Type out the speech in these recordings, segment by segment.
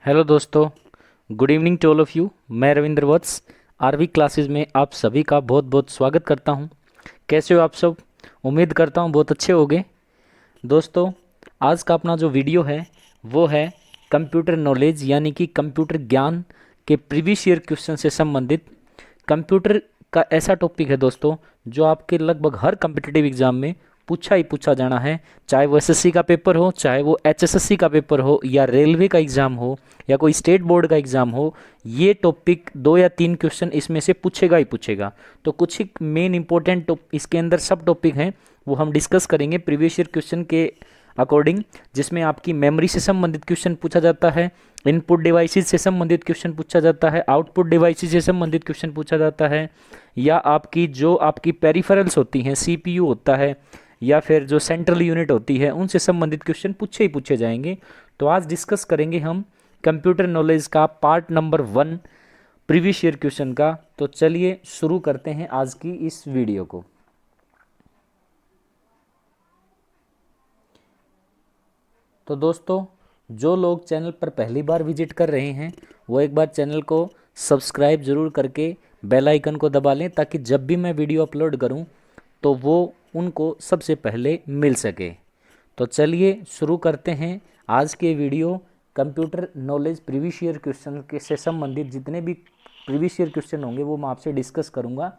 Hello दोस्तों, good evening to all of you. मैं रविंद्र वत्स RV classes में आप सभी का बहुत बहुत स्वागत करता हूं। कैसे हो आप सब? उम्मीद करता हूं बहुत अच्छे होंगे। दोस्तों, आज का अपना जो वीडियो है वो है कंप्यूटर नॉलेज यानी कि कंप्यूटर ज्ञान के प्रीवियस ईयर क्वेश्चन से संबंधित। कंप्यूटर का ऐसा टॉपिक है दोस्तों जो आपके लगभग हर कम्पिटिटिव एग्जाम में पूछा ही पूछा जाना है, चाहे वो एसएससी का पेपर हो, चाहे वो एचएसएससी का पेपर हो, या रेलवे का एग्ज़ाम हो, या कोई स्टेट बोर्ड का एग्ज़ाम हो। ये टॉपिक 2 या 3 क्वेश्चन इसमें से पूछेगा ही पूछेगा। तो कुछ ही मेन इंपॉर्टेंट इसके अंदर सब टॉपिक हैं, वो हम डिस्कस करेंगे प्रीवियस ईयर क्वेश्चन के अकॉर्डिंग, जिसमें आपकी मेमोरी से संबंधित क्वेश्चन पूछा जाता है, इनपुट डिवाइसेस से संबंधित क्वेश्चन पूछा जाता है, आउटपुट डिवाइसेस से संबंधित क्वेश्चन पूछा जाता है, या आपकी पेरिफेरल्स होती हैं, सीपीयू होता है, या फिर जो सेंट्रल यूनिट होती है, उनसे संबंधित क्वेश्चन पूछे ही पूछे जाएंगे। तो आज डिस्कस करेंगे हम कंप्यूटर नॉलेज का part number 1 previous year question का। तो चलिए शुरू करते हैं आज की इस वीडियो को। तो दोस्तों, जो लोग चैनल पर पहली बार विजिट कर रहे हैं वो एक बार चैनल को सब्सक्राइब ज़रूर करके बेल आइकन को दबा लें, ताकि जब भी मैं वीडियो अपलोड करूं तो वो उनको सबसे पहले मिल सके। तो चलिए शुरू करते हैं आज के video. Computer knowledge previous year question के से संबंधित जितने भी प्रीवियस ईयर क्वेश्चन होंगे वो मैं आपसे डिस्कस करूंगा।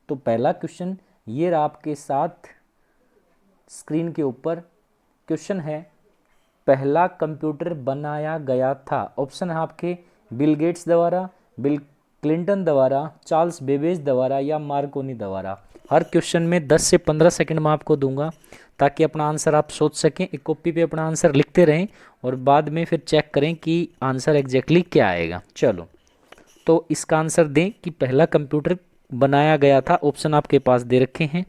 तो पहला क्वेश्चन ये रहा आपके साथ स्क्रीन के ऊपर। क्वेश्चन है, पहला कंप्यूटर बनाया गया था। ऑप्शन है आपके बिल गेट्स द्वारा, बिल क्लिंटन द्वारा, चार्ल्स बेबेज द्वारा, या मार्कोनी द्वारा। हर क्वेश्चन में 10 से 15 सेकंड में आपको दूंगा, ताकि अपना आंसर आप सोच सकें। एक कॉपी पे अपना आंसर लिखते रहें और बाद में फिर चेक करें कि आंसर एग्जैक्टली क्या आएगा। चलो, तो इसका आंसर दें कि पहला कंप्यूटर बनाया गया था। ऑप्शन आपके पास दे रखे हैं।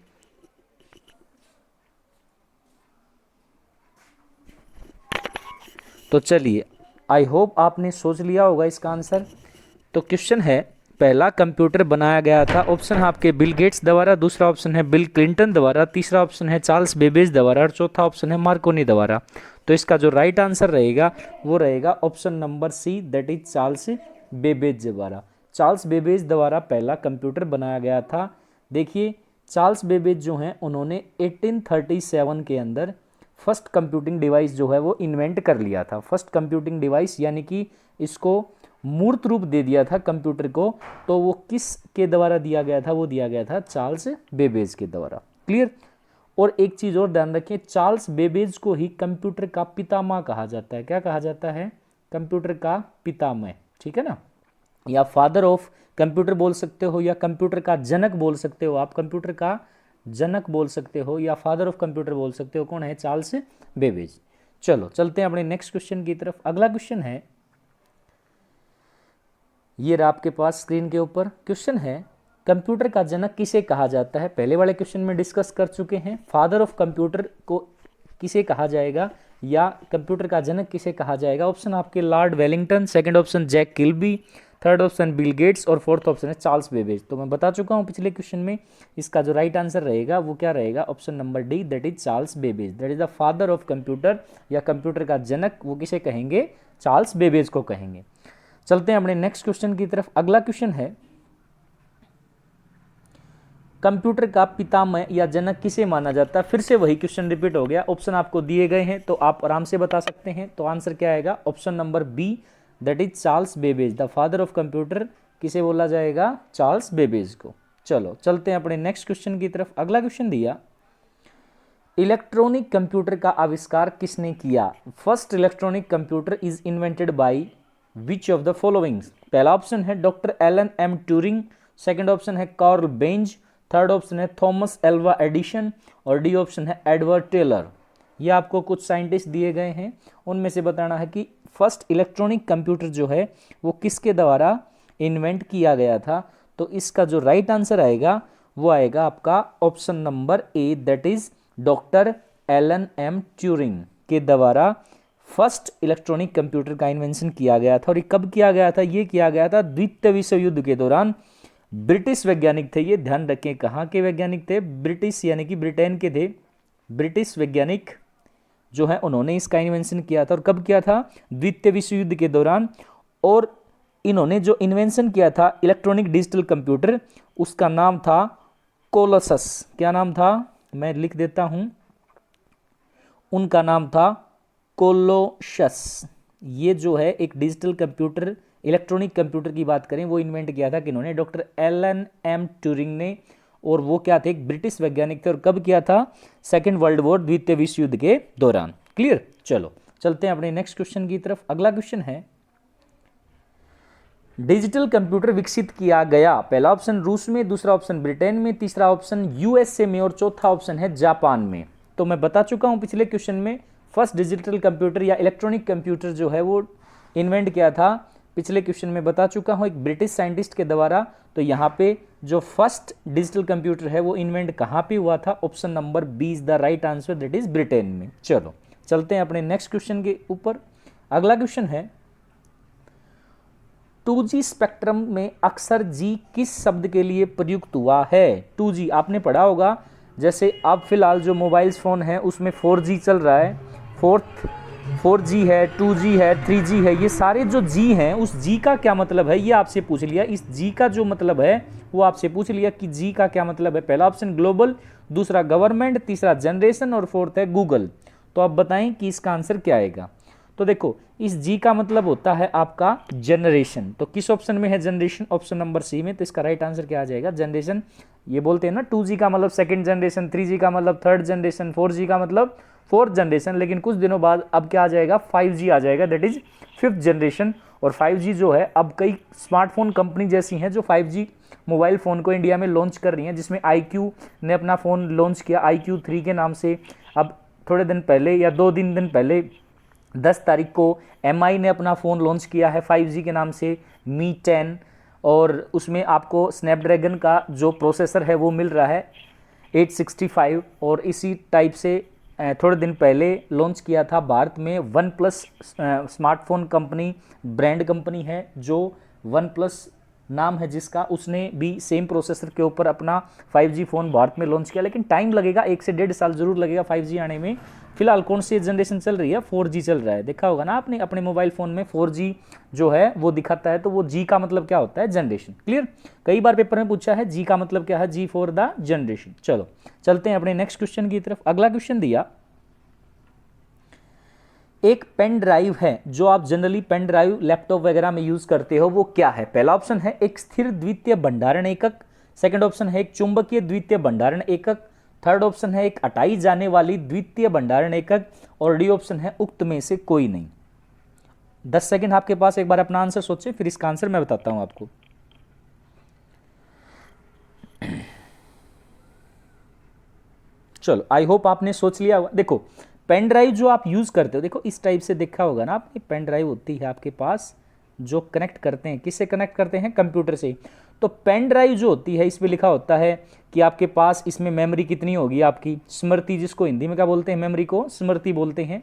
तो चलिए, आई होप आपने सोच लिया होगा इसका आंसर। तो क्वेश्चन है, पहला कंप्यूटर बनाया गया था। ऑप्शन है आपके बिल गेट्स द्वारा, दूसरा ऑप्शन है बिल क्लिंटन द्वारा, तीसरा ऑप्शन है चार्ल्स बेबेज द्वारा, और चौथा ऑप्शन है मार्कोनी द्वारा। तो इसका जो राइट आंसर रहेगा वो रहेगा option number C, that is Charles Babbage द्वारा। चार्ल्स बेबेज द्वारा पहला कंप्यूटर बनाया गया था। देखिए, चार्ल्स बेबेज जो हैं उन्होंने 1837 के अंदर फर्स्ट कंप्यूटिंग डिवाइस जो है वो इन्वेंट कर लिया था। फर्स्ट कंप्यूटिंग डिवाइस यानी कि इसको मूर्त रूप दे दिया था कंप्यूटर को। तो वो किस के द्वारा दिया गया था? वो दिया गया था चार्ल्स बेबेज के द्वारा। क्लियर? और एक चीज़ और ध्यान रखें, चार्ल्स बेबेज को ही कंप्यूटर का पितामह कहा जाता है। क्या कहा जाता है? कंप्यूटर का पितामह। ठीक है ना? या फादर ऑफ कंप्यूटर बोल सकते हो, या कंप्यूटर का जनक बोल सकते हो। आप कंप्यूटर का जनक बोल सकते हो या फादर ऑफ कंप्यूटर बोल सकते हो। कौन है? Charles Babbage. चलो चलते हैं अपने नेक्स्ट क्वेश्चन की तरफ। अगला क्वेश्चन है, ये रहा आपके पास स्क्रीन के ऊपर। क्वेश्चन है, कंप्यूटर का जनक किसे कहा जाता है? पहले वाले क्वेश्चन में डिस्कस कर चुके हैं। फादर ऑफ कंप्यूटर को किसे कहा जाएगा, या कंप्यूटर का जनक किसे कहा जाएगा? ऑप्शन आपके Lord Wellington, second option Jack Kilby, third option Bill Gates, और फोर्थ ऑप्शन है चार्ल्स बेबेज। तो मैं बता चुका हूं पिछले क्वेश्चन में, इसका जो राइट आंसर रहेगा वो क्या रहेगा? Option number D, that is Charles Babbage. That is the father of computer, या कंप्यूटर का जनक वो किसे कहेंगे? चार्ल्स बेबेज को कहेंगे। चलते हैं अपने नेक्स्ट क्वेश्चन की तरफ। अगला क्वेश्चन है, कंप्यूटर का पितामह या जनक किसे माना जाता है? फिर से वही क्वेश्चन रिपीट हो गया। ऑप्शन आपको दिए गए हैं तो आप आराम से बता सकते हैं। तो आंसर क्या आएगा? Option number B, that is Charles Babbage. The father of computer किसे बोला जाएगा? चार्ल्स बेबेज को। चलो चलते हैं अपने नेक्स्ट क्वेश्चन की तरफ। अगला क्वेश्चन दिया, इलेक्ट्रॉनिक कंप्यूटर का आविष्कार किसने किया? First electronic computer is invented by which of the followings? पहला ऑप्शन है doctor Alan M Turing, second option है कार्ल बेंज, थर्ड ऑप्शन है थॉमस एल्वा एडिशन, और डी ऑप्शन है एडवर्ड टेलर। ये आपको कुछ साइंटिस्ट दिए गए हैं, उनमें से बताना है कि फर्स्ट इलेक्ट्रॉनिक कंप्यूटर जो है वो किसके द्वारा इन्वेंट किया गया था। तो इसका जो राइट आंसर आएगा वो आएगा आपका option number A, that is doctor Alan M Turing के द्वारा फर्स्ट इलेक्ट्रॉनिक कंप्यूटर का इन्वेंशन किया गया था। और ये कब किया गया था? ये किया गया था द्वितीय विश्व युद्ध के दौरान। ब्रिटिश वैज्ञानिक थे ये, ध्यान रखें। कहाँ के वैज्ञानिक थे? ब्रिटिश यानी कि ब्रिटेन के थे। ब्रिटिश वैज्ञानिक जो है उन्होंने इसका इन्वेंशन किया था। और कब किया था? द्वितीय विश्व युद्ध के दौरान। और इन्होंने जो इन्वेंशन किया था इलेक्ट्रॉनिक डिजिटल कंप्यूटर, उसका नाम था कोलोसस। क्या नाम था? मैं लिख देता हूं, उनका नाम था कोलोसस। ये जो है एक डिजिटल कंप्यूटर, इलेक्ट्रॉनिक कंप्यूटर की बात करें, वो इन्वेंट किया था किन्होंने? डॉक्टर एलन एम ट्यूरिंग ने। और वो क्या थे? एक ब्रिटिश वैज्ञानिक थे। और कब किया था? सेकेंड वर्ल्ड वॉर, द्वितीय विश्व युद्ध के दौरान। क्लियर? चलो चलते हैं अपने नेक्स्ट क्वेश्चन की तरफ। अगला क्वेश्चन है, डिजिटल कंप्यूटर विकसित किया गया। पहला ऑप्शन रूस में, दूसरा ऑप्शन ब्रिटेन में, तीसरा ऑप्शन यूएसए में और चौथा ऑप्शन है जापान में। तो मैं बता चुका हूं पिछले क्वेश्चन में, फर्स्ट डिजिटल कंप्यूटर या इलेक्ट्रॉनिक कंप्यूटर जो है वो इन्वेंट किया था, पिछले क्वेश्चन में बता चुका हूं, एक ब्रिटिश साइंटिस्ट के द्वारा। तो यहाँ पे जो फर्स्ट डिजिटल कंप्यूटर है वो इन्वेंट कहाँ पे हुआ था? Option number B is the right answer, that is Britain में। चलो चलते हैं अपने नेक्स्ट क्वेश्चन के ऊपर। अगला क्वेश्चन है, 2G स्पेक्ट्रम में अक्सर G किस शब्द के लिए प्रयुक्त हुआ है? 2G आपने पढ़ा होगा, जैसे अब फिलहाल जो मोबाइल फ़ोन है उसमें 4G चल रहा है, 4G है, 2G है, 3G है। ये सारे जो G हैं, उस G का क्या मतलब है ये आपसे पूछ लिया। इस G का जो मतलब है वो आपसे पूछ लिया कि G का क्या मतलब है। पहला ऑप्शन ग्लोबल, दूसरा गवर्नमेंट, तीसरा जनरेशन और फोर्थ है गूगल। तो आप बताएं कि इसका आंसर क्या आएगा? तो देखो, इस G का मतलब होता है आपका जनरेशन। तो किस ऑप्शन में है जनरेशन? ऑप्शन नंबर सी में। तो इसका राइट आंसर क्या आ जाएगा? जनरेशन। ये बोलते हैं ना 2G का मतलब सेकंड जनरेशन, 3G का मतलब थर्ड जनरेशन, 4G का मतलब फोर्थ जनरेशन। लेकिन कुछ दिनों बाद अब क्या आ जाएगा? 5G आ जाएगा, दैट इज फिफ्थ जनरेशन। और 5G जो है अब कई स्मार्टफोन कंपनी जैसी हैं जो 5G मोबाइल फ़ोन को इंडिया में लॉन्च कर रही हैं, जिसमें IQ ने अपना फ़ोन लॉन्च किया IQ3 के नाम से। अब थोड़े दिन पहले या 2-3 दिन पहले 10 तारीख को MI ने अपना फ़ोन लॉन्च किया है 5G के नाम से, Mi 10। और उसमें आपको स्नैपड्रैगन का जो प्रोसेसर है वो मिल रहा है 865। और इसी टाइप से थोड़े दिन पहले लॉन्च किया था भारत में one plus smartphone company, brand company है जो वन प्लस नाम है जिसका, उसने भी सेम प्रोसेसर के ऊपर अपना 5G फ़ोन भारत में लॉन्च किया। लेकिन टाइम लगेगा, 1 से 1.5 साल जरूर लगेगा 5G आने में। फिलहाल कौन सी जनरेशन चल रही है? 4G चल रहा है। देखा होगा ना आपने अपने मोबाइल फ़ोन में 4G जो है वो दिखाता है। तो वो G का मतलब क्या होता है? जनरेशन। क्लियर? कई बार पेपर में पूछा है G का मतलब क्या है? G for the generation. चलो चलते हैं अपने नेक्स्ट क्वेश्चन की तरफ। अगला क्वेश्चन दिया, एक पेन ड्राइव है जो आप जनरली पेन ड्राइव लैपटॉप वगैरह में यूज करते हो, वो क्या है? पहला ऑप्शन है एक स्थिर द्वितीय भंडारण एकक, सेकंड ऑप्शन है एक चुंबकीय द्वितीय भंडारण एकक, थर्ड ऑप्शन है एक हटाई जाने वाली द्वितीय भंडारण एकक, और डी ऑप्शन है उक्त में से कोई नहीं। 10 सेकंड आपके पास, एक बार अपना आंसर सोचें, फिर इसका आंसर मैं बताता हूं आपको। चलो आई होप आपने सोच लिया होगा। देखो पेन ड्राइव जो आप यूज करते हो, देखो इस टाइप से देखा होगा ना आपने, पेन ड्राइव होती है आपके पास जो कनेक्ट करते हैं, किससे कनेक्ट करते हैं? कंप्यूटर से। तो पेन ड्राइव जो होती है इसमें लिखा होता है कि आपके पास इसमें मेमोरी कितनी होगी, आपकी स्मृति, जिसको हिंदी में क्या बोलते हैं? मेमोरी को स्मृति बोलते हैं,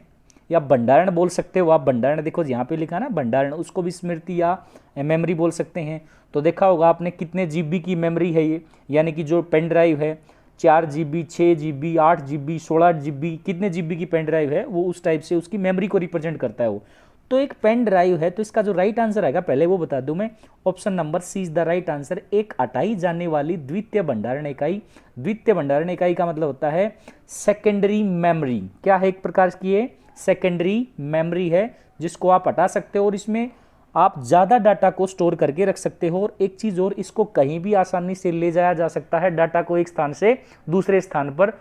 या भंडारण बोल सकते हो आप। भंडारण देखो यहाँ पे लिखा ना भंडारण, उसको भी स्मृति या मेमोरी बोल सकते हैं। तो देखा होगा आपने कितने GB की मेमोरी है ये, यानी कि जो पेन ड्राइव है 4 GB, 6 GB, 8 GB, 16 GB, कितने GB की पेन ड्राइव है वो उस टाइप से उसकी मेमोरी को रिप्रेजेंट करता है वो। तो एक पेन ड्राइव है, तो इसका जो राइट आंसर आएगा पहले वो बता दूं मैं, option number C is the right answer, एक हटाई जाने वाली द्वितीय भंडारण इकाई। द्वितीय भंडारण इकाई का मतलब होता है सेकेंडरी मेमोरी। क्या है? एक प्रकार की ये सेकेंडरी मेमोरी है जिसको आप हटा सकते हो और इसमें आप ज़्यादा डाटा को स्टोर करके रख सकते हो। और एक चीज़ और, इसको कहीं भी आसानी से ले जाया जा सकता है डाटा को, एक स्थान से दूसरे स्थान पर।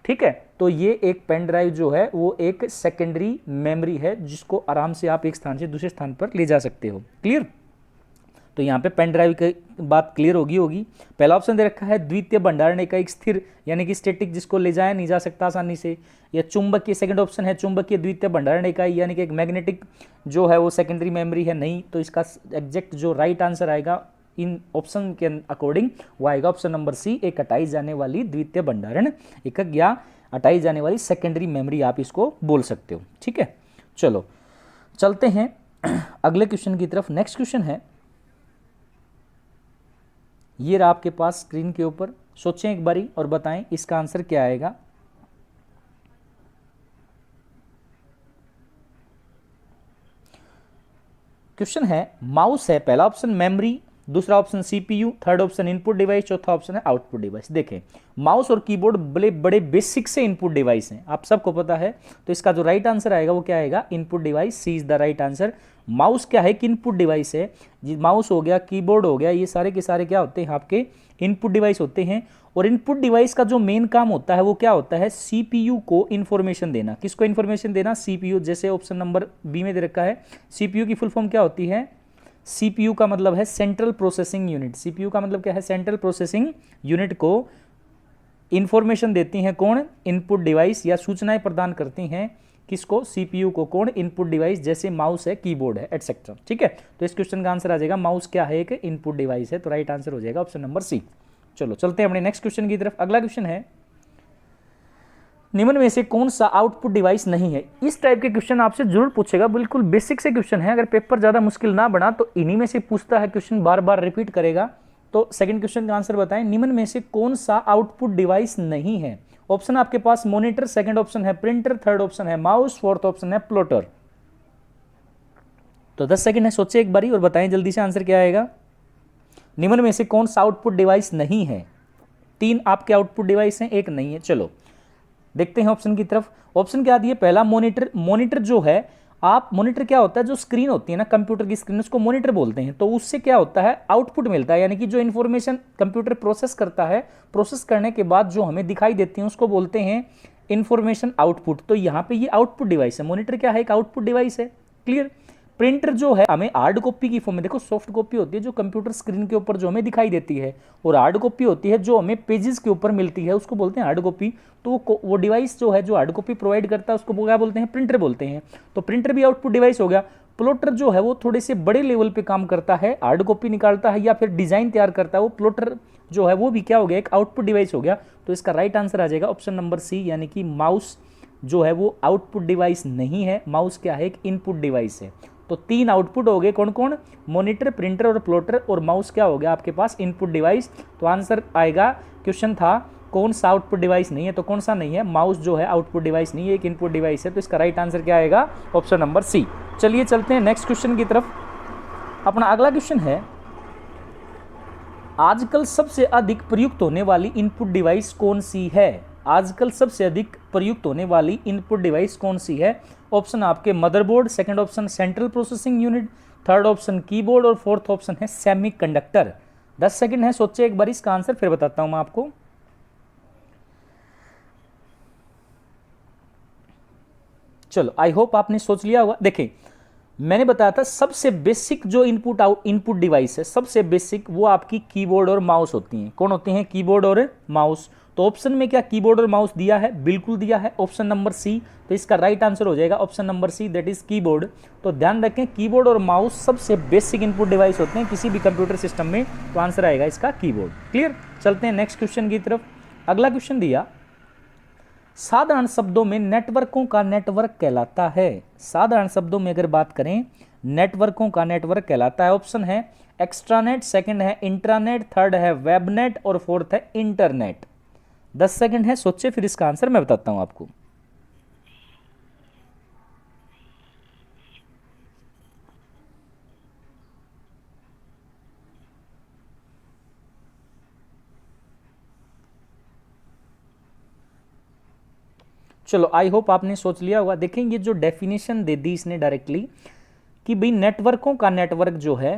ठीक है, तो ये एक पेन ड्राइव जो है वो एक सेकेंडरी मेमोरी है जिसको आराम से आप एक स्थान से दूसरे स्थान पर ले जा सकते हो। क्लियर? तो यहाँ पे पेन ड्राइव की बात क्लियर होगी। पहला ऑप्शन दे रखा है द्वितीय भंडारण इकाई स्थिर, यानी कि स्टैटिक, जिसको ले जाया नहीं जा सकता आसानी से। या चुंबकीय, सेकंड ऑप्शन है चुंबकीय द्वितीय भंडारण इकाई, यानी कि एक मैग्नेटिक जो है वो सेकेंडरी मेमोरी है। नहीं, तो इसका एग्जैक्ट जो राइट आंसर आएगा इन ऑप्शन के अकॉर्डिंग वो आएगा ऑप्शन नंबर सी, एक हटाई जाने वाली द्वितीय भंडारण एकक या हटाई जाने वाली सेकेंडरी मेमोरी आप इसको बोल सकते हो। ठीक है, चलो चलते हैं अगले क्वेश्चन की तरफ। नेक्स्ट क्वेश्चन है, ये रहा आपके पास स्क्रीन के ऊपर, सोचें एक बारी और बताएं इसका आंसर क्या आएगा। क्वेश्चन है माउस है, पहला ऑप्शन मेमोरी, दूसरा option CPU, third option input device, चौथा ऑप्शन है आउटपुट डिवाइस। देखें माउस और कीबोर्ड बड़े बड़े बेसिक से इनपुट डिवाइस हैं, आप सबको पता है। तो इसका जो राइट आंसर आएगा वो क्या आएगा, input device, C is the right answer. Mouse क्या है कि इनपुट डिवाइस है, माउस हो गया, कीबोर्ड हो गया, ये सारे के सारे क्या होते हैं आपके इनपुट डिवाइस होते हैं। और इनपुट डिवाइस का जो मेन काम होता है वो क्या होता है, सीपीयू को इन्फॉर्मेशन देना। किसको इन्फॉर्मेशन देना, सीपीयू। जैसे ऑप्शन नंबर बी में दे रखा है, सीपीयू की फुल फॉर्म क्या होती है, सीपीयू का मतलब है सेंट्रल प्रोसेसिंग यूनिट। सीपीयू का मतलब क्या है, सेंट्रल प्रोसेसिंग यूनिट को इंफॉर्मेशन देती हैं कौन, इनपुट डिवाइस, या सूचनाएं प्रदान करती हैं किसको, सीपीयू को। कौन, इनपुट डिवाइस, जैसे माउस है, कीबोर्ड है, एटसेट्रा। ठीक है, तो इस क्वेश्चन का आंसर आ जाएगा माउस क्या है, एक इनपुट डिवाइस है। तो राइट आंसर हो जाएगा ऑप्शन नंबर सी। चलो चलते हैं अपने नेक्स्ट क्वेश्चन की तरफ। अगला क्वेश्चन है, निम्न में से कौन सा आउटपुट डिवाइस नहीं है। इस टाइप के क्वेश्चन आपसे जरूर पूछेगा, बिल्कुल बेसिक से क्वेश्चन है। अगर पेपर ज्यादा मुश्किल ना बना तो इन्हीं में से पूछता है क्वेश्चन, बार बार रिपीट करेगा। तो सेकंड क्वेश्चन का आंसर बताएं, निम्न में से कौन सा आउटपुट डिवाइस नहीं है। ऑप्शन आपके पास मॉनिटर, सेकंड ऑप्शन है प्रिंटर, थर्ड ऑप्शन है माउस, फोर्थ ऑप्शन है प्लॉटर। तो 10 सेकंड है, सोचे एक बारी और बताएं जल्दी से आंसर क्या आएगा। निम्न में से कौन सा आउटपुट डिवाइस नहीं है, 3 आपके आउटपुट डिवाइस हैं, एक नहीं है। चलो देखते हैं ऑप्शन की तरफ। ऑप्शन क्या दिए, पहला मॉनिटर। मॉनिटर जो है, आप मॉनिटर क्या होता है, जो स्क्रीन होती है ना कंप्यूटर की स्क्रीन, उसको मॉनिटर बोलते हैं। तो उससे क्या होता है, आउटपुट मिलता है, यानी कि जो इन्फॉर्मेशन कंप्यूटर प्रोसेस करता है, प्रोसेस करने के बाद जो हमें दिखाई देती है उसको बोलते हैं इंफॉर्मेशन आउटपुट। तो यहाँ पे ये आउटपुट डिवाइस है, मॉनिटर क्या है, एक आउटपुट डिवाइस है। क्लियर। प्रिंटर जो है हमें हार्ड कॉपी की फॉर्म में, देखो सॉफ्ट कॉपी होती है जो कंप्यूटर स्क्रीन के ऊपर जो हमें दिखाई देती है, और हार्ड कॉपी होती है जो हमें पेजेस के ऊपर मिलती है, उसको बोलते हैं हार्ड कॉपी। तो वो डिवाइस जो है जो हार्ड कॉपी प्रोवाइड करता है उसको क्या बोलते हैं, प्रिंटर बोलते हैं। तो प्रिंटर भी आउटपुट डिवाइस हो गया। प्लॉटर जो है वो थोड़े से बड़े लेवल पे काम करता है, हार्ड कॉपी निकालता है या फिर डिजाइन तैयार करता है, वो प्लॉटर जो है वो भी क्या हो गया, एक आउटपुट डिवाइस हो गया। तो इसका राइट आंसर आ जाएगा ऑप्शन नंबर सी, यानी कि माउस जो है वो आउटपुट डिवाइस नहीं है। माउस क्या है, एक इनपुट डिवाइस है। तो 3 आउटपुट हो गए, कौन कौन, मॉनिटर, प्रिंटर और प्लॉटर, और माउस क्या हो गया आपके पास, इनपुट डिवाइस। तो आंसर आएगा, क्वेश्चन था कौन सा आउटपुट डिवाइस नहीं है, तो कौन सा नहीं है, माउस जो है आउटपुट डिवाइस नहीं है, एक इनपुट डिवाइस है। तो इसका राइट आंसर क्या आएगा, ऑप्शन नंबर सी। चलिए चलते हैं नेक्स्ट क्वेश्चन की तरफ। अपना अगला क्वेश्चन है, आजकल सबसे अधिक प्रयुक्त होने वाली इनपुट डिवाइस कौन सी है। आजकल सबसे अधिक प्रयुक्त होने वाली इनपुट डिवाइस कौन सी है। ऑप्शन आपके motherboard, second option central processing unit, third option keyboard और फोर्थ ऑप्शन है सेमीकंडक्टर। 10 सेकंड है, सोचे एक बार इसका आंसर, फिर बताता हूं मैं आपको। चलो आई होप आपने सोच लिया होगा। देखिए मैंने बताया था सबसे बेसिक जो इनपुट डिवाइस है, सबसे बेसिक वो आपकी कीबोर्ड और माउस होती हैं। कौन होती हैं, कीबोर्ड और माउस। तो ऑप्शन में क्या कीबोर्ड और माउस दिया है, बिल्कुल दिया है, ऑप्शन नंबर सी। तो इसका राइट आंसर हो जाएगा option number C, that is keyboard. तो ध्यान रखें कीबोर्ड और माउस सबसे बेसिक इनपुट डिवाइस होते हैं किसी भी कंप्यूटर सिस्टम में। तो आंसर आएगा इसका कीबोर्ड। क्लियर। चलते हैं नेक्स्ट क्वेश्चन की तरफ। अगला क्वेश्चन दिया, साधारण शब्दों में नेटवर्कों का नेटवर्क कहलाता है। साधारण शब्दों में अगर बात करें, नेटवर्कों का नेटवर्क कहलाता है। ऑप्शन है एक्स्ट्रानेट, सेकंड है इंट्रानेट, थर्ड है वेबनेट और फोर्थ है इंटरनेट। 10 सेकंड है, सोचे फिर इसका आंसर मैं बताता हूं आपको। चलो आई होप आपने सोच लिया होगा। देखें ये जो डेफिनेशन दे दी इसने डायरेक्टली कि भाई नेटवर्कों का नेटवर्क जो है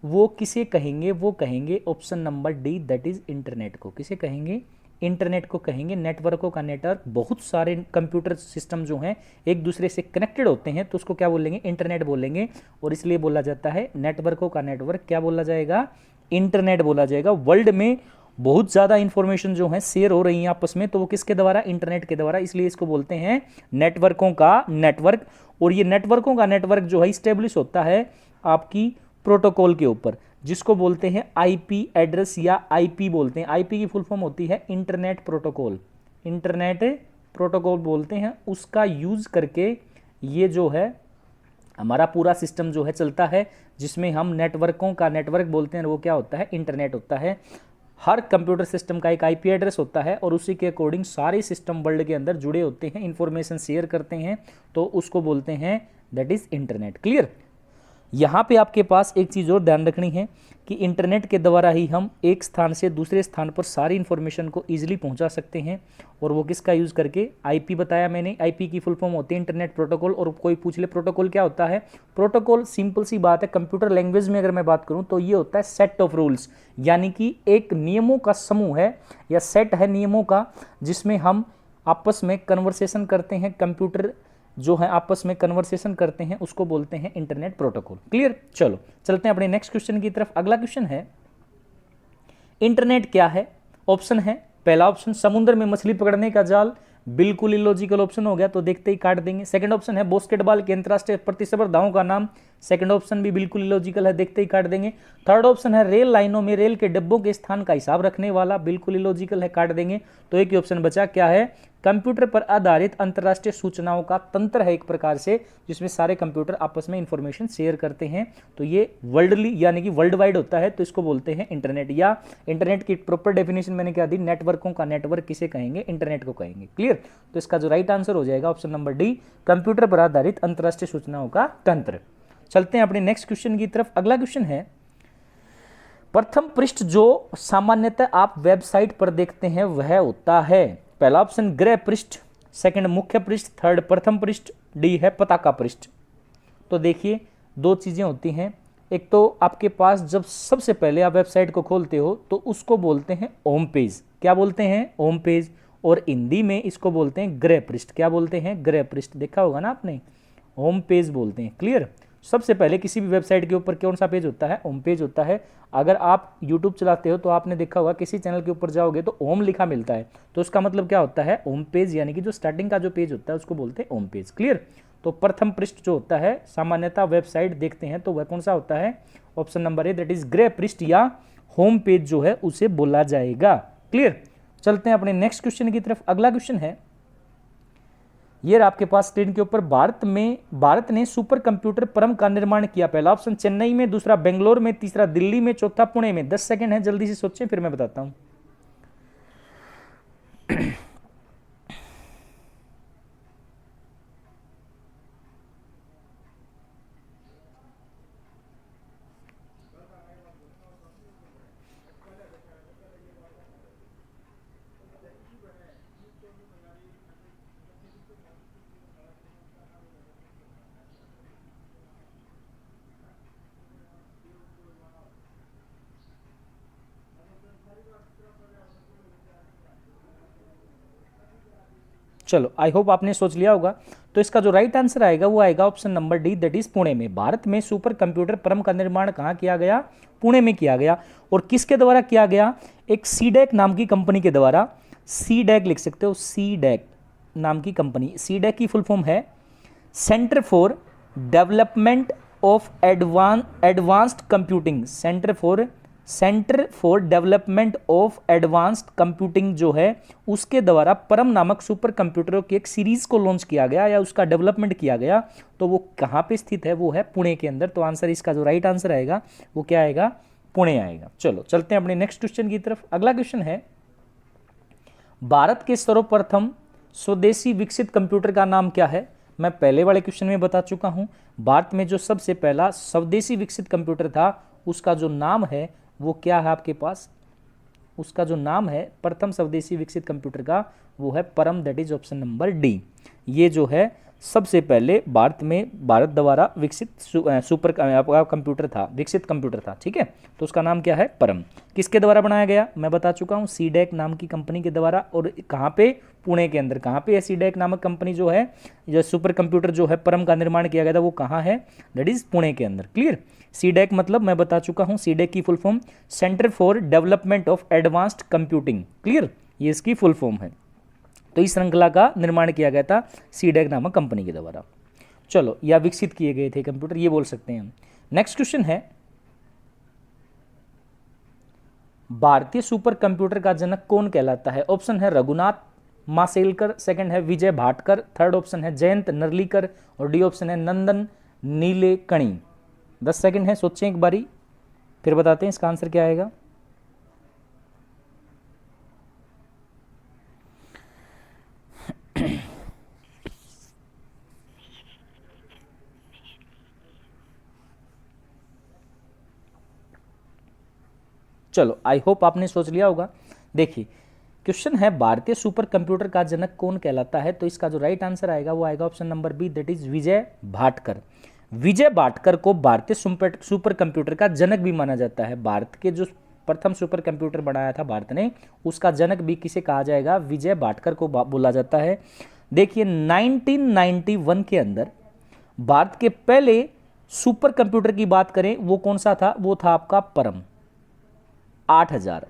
वो किसे कहेंगे, वो कहेंगे option number D, that is internet को। किसे कहेंगे, इंटरनेट को कहेंगे। नेटवर्कों का नेटवर्क, बहुत सारे कंप्यूटर सिस्टम जो हैं एक दूसरे से कनेक्टेड होते हैं तो उसको क्या बोलेंगे, इंटरनेट बोलेंगे। और इसलिए बोला जाता है नेटवर्कों का नेटवर्क क्या बोला जाएगा, इंटरनेट बोला जाएगा। वर्ल्ड में बहुत ज़्यादा इंफॉर्मेशन जो है शेयर हो रही है आपस में, तो वो किसके द्वारा, इंटरनेट के द्वारा, इसलिए इसको बोलते हैं नेटवर्कों का नेटवर्क। और ये नेटवर्कों का नेटवर्क जो है स्टेब्लिश होता है आपकी प्रोटोकॉल के ऊपर, जिसको बोलते हैं आईपी एड्रेस या आईपी बोलते हैं। आईपी की फुल फॉर्म होती है इंटरनेट प्रोटोकॉल, इंटरनेट प्रोटोकॉल बोलते हैं। उसका यूज करके ये जो है हमारा पूरा सिस्टम जो है चलता है, जिसमें हम नेटवर्कों का नेटवर्क बोलते हैं, वो क्या होता है, इंटरनेट होता है। हर कंप्यूटर सिस्टम का एक आईपी एड्रेस होता है और उसी के अकॉर्डिंग सारे सिस्टम वर्ल्ड के अंदर जुड़े होते हैं, इंफॉर्मेशन शेयर करते हैं, तो उसको बोलते हैं दैट इज इंटरनेट। क्लियर। यहाँ पे आपके पास एक चीज़ और ध्यान रखनी है कि इंटरनेट के द्वारा ही हम एक स्थान से दूसरे स्थान पर सारी इन्फॉर्मेशन को ईजिली पहुँचा सकते हैं। और वो किसका यूज़ करके, आईपी बताया मैंने, आईपी की फुल फॉर्म होती है इंटरनेट प्रोटोकॉल। और कोई पूछ ले प्रोटोकॉल क्या होता है, प्रोटोकॉल सिंपल सी बात है, कंप्यूटर लैंग्वेज में अगर मैं बात करूँ तो ये होता है सेट ऑफ रूल्स, यानी कि एक नियमों का समूह है या सेट है नियमों का, जिसमें हम आपस में कन्वर्सेशन करते हैं, कंप्यूटर जो है आपस में कन्वर्सेशन करते हैं, उसको बोलते हैं इंटरनेट प्रोटोकॉल। क्लियर। चलो चलते हैं अपने नेक्स्ट क्वेश्चन की तरफ। अगला क्वेश्चन है, इंटरनेट क्या है। ऑप्शन है, पहला ऑप्शन समुद्र में मछली पकड़ने का जाल, बिल्कुल इलॉजिकल ऑप्शन हो गया तो देखते ही काट देंगे। सेकंड ऑप्शन है बास्केटबॉल की अंतरराष्ट्रीय प्रतिस्पर्धाओं का नाम, सेकंड ऑप्शन भी बिल्कुल इलॉजिकल है, देखते ही काट देंगे। थर्ड ऑप्शन है रेल लाइनों में रेल के डिब्बों के स्थान का हिसाब रखने वाला, बिल्कुल इलॉजिकल है, काट देंगे। तो एक ही ऑप्शन बचा, क्या है, कंप्यूटर पर आधारित अंतरराष्ट्रीय सूचनाओं का तंत्र है एक प्रकार से, जिसमें सारे कंप्यूटर आपस में इंफॉर्मेशन शेयर करते हैं। तो ये वर्ल्डली यानी कि वर्ल्ड वाइड होता है, तो इसको बोलते हैं इंटरनेट। या इंटरनेट की प्रॉपर डेफिनेशन मैंने क्या दी, नेटवर्कों का नेटवर्क किसे कहेंगे, इंटरनेट को कहेंगे। क्लियर। तो इसका जो राइट आंसर हो जाएगा ऑप्शन नंबर डी, कंप्यूटर पर आधारित अंतरराष्ट्रीय सूचनाओं का तंत्र। चलते हैं अपने नेक्स्ट क्वेश्चन की तरफ। अगला क्वेश्चन है, प्रथम पृष्ठ जो सामान्यतः आप वेबसाइट पर देखते हैं वह होता है, पहला ऑप्शन गृह पृष्ठ, सेकंड मुख्य पृष्ठ, थर्ड प्रथम पृष्ठ, डी है पताका पृष्ठ। तो देखिए दो चीजें होती हैं, एक तो आपके पास जब सबसे पहले आप वेबसाइट को खोलते हो तो उसको बोलते हैं होम पेज, क्या बोलते हैं, होम पेज। और हिंदी में इसको बोलते हैं गृह पृष्ठ, क्या बोलते हैं, गृह पृष्ठ। देखा होगा ना आपने, होम पेज बोलते हैं। क्लियर। सबसे पहले किसी भी वेबसाइट के ऊपर कौन सा पेज होता है, होम पेज होता है। अगर आप यूट्यूब चलाते हो तो आपने देखा होगा किसी चैनल के ऊपर जाओगे तो होम लिखा मिलता है, तो उसका मतलब क्या होता है, होम पेज, यानी कि जो स्टार्टिंग का जो पेज होता है उसको बोलते हैं होम पेज। क्लियर। तो प्रथम पृष्ठ जो होता है सामान्यतः वेबसाइट देखते हैं तो वह कौन सा होता है, option number A, that is गृह पृष्ठ या होम पेज जो है उसे बोला जाएगा। क्लियर। चलते हैं अपने नेक्स्ट क्वेश्चन की तरफ। अगला क्वेश्चन है, ये आपके पास स्क्रीन के ऊपर, भारत ने सुपर कंप्यूटर परम का निर्माण किया, पहला ऑप्शन चेन्नई में, दूसरा बेंगलोर में, तीसरा दिल्ली में, चौथा पुणे में। 10 सेकंड है, जल्दी से सोचें फिर मैं बताता हूं। चलो आई होप आपने सोच लिया होगा। तो इसका जो राइट आंसर आएगा वो आएगा option number D, that is Pune में। भारत में सुपर कंप्यूटर परम का निर्माण कहाँ किया गया, पुणे में किया गया। और किसके द्वारा किया गया, एक सीडेक नाम की कंपनी के द्वारा, सीडेक लिख सकते हो, सीडेक नाम की कंपनी। सीडेक की फुल फॉर्म है centre for development of advanced computing, centre for development of advanced computing जो है उसके द्वारा परम नामक सुपर कंप्यूटरों की एक सीरीज को लॉन्च किया गया या उसका डेवलपमेंट किया गया। तो वो कहाँ पे स्थित है, वो है पुणे के अंदर। तो आंसर, इसका जो राइट आंसर आएगा वो क्या आएगा, पुणे आएगा। चलो चलते हैं अपने नेक्स्ट क्वेश्चन की तरफ। अगला क्वेश्चन है, भारत के सर्वप्रथम स्वदेशी विकसित कंप्यूटर का नाम क्या है। मैं पहले वाले क्वेश्चन में बता चुका हूं, भारत में जो सबसे पहला स्वदेशी विकसित कंप्यूटर था उसका जो नाम है वो क्या है आपके पास, उसका जो नाम है प्रथम स्वदेशी विकसित कंप्यूटर का वो है परम, that is option number D. ये जो है सबसे पहले भारत द्वारा विकसित सुपर कंप्यूटर था, विकसित कंप्यूटर था। ठीक है, तो उसका नाम क्या है, परम। किसके द्वारा बनाया गया, मैं बता चुका हूँ, सीडेक नाम की कंपनी के द्वारा। और कहाँ पे, पुणे के अंदर। कहाँ पे है सीडेक नामक कंपनी जो है, जो सुपर कंप्यूटर जो है परम का निर्माण किया गया था वो कहाँ है, दैट इज पुणे के अंदर। क्लियर। सीडेक मतलब मैं बता चुका हूँ, सीडेक की full form centre for development of advanced computing. Clear, ये इसकी फुल फॉर्म है। तो इस श्रृंखला का निर्माण किया गया था सीडेक नामक कंपनी के द्वारा। चलो, या विकसित किए गए थे कंप्यूटर, ये बोल सकते हैं हम। नेक्स्ट क्वेश्चन है, भारतीय सुपर कंप्यूटर का जनक कौन कहलाता है। ऑप्शन है रघुनाथ माशेलकर, सेकंड है विजय भाटकर, थर्ड ऑप्शन है जयंत नरलीकर और डी ऑप्शन है नंदन नीलेकणी। 10 सेकंड है, सोचें एक बारी फिर बताते हैं इसका आंसर क्या आएगा। चलो आई होप आपने सोच लिया होगा। देखिए क्वेश्चन है भारतीय सुपर कंप्यूटर का जनक कौन कहलाता है, तो इसका जो राइट आंसर आएगा वो आएगा option number B, that is Vijay Bhatkar. Vijay Bhatkar को भारतीय सुपर कंप्यूटर का जनक भी माना जाता है। भारत के जो प्रथम सुपर कंप्यूटर बनाया था भारत ने, उसका जनक भी किसे कहा जाएगा, विजय भाटकर को बोला जाता है। देखिए 1991 के अंदर भारत के पहले सुपर कंप्यूटर की बात करें वो कौन सा था, वो था आपका परम 8000।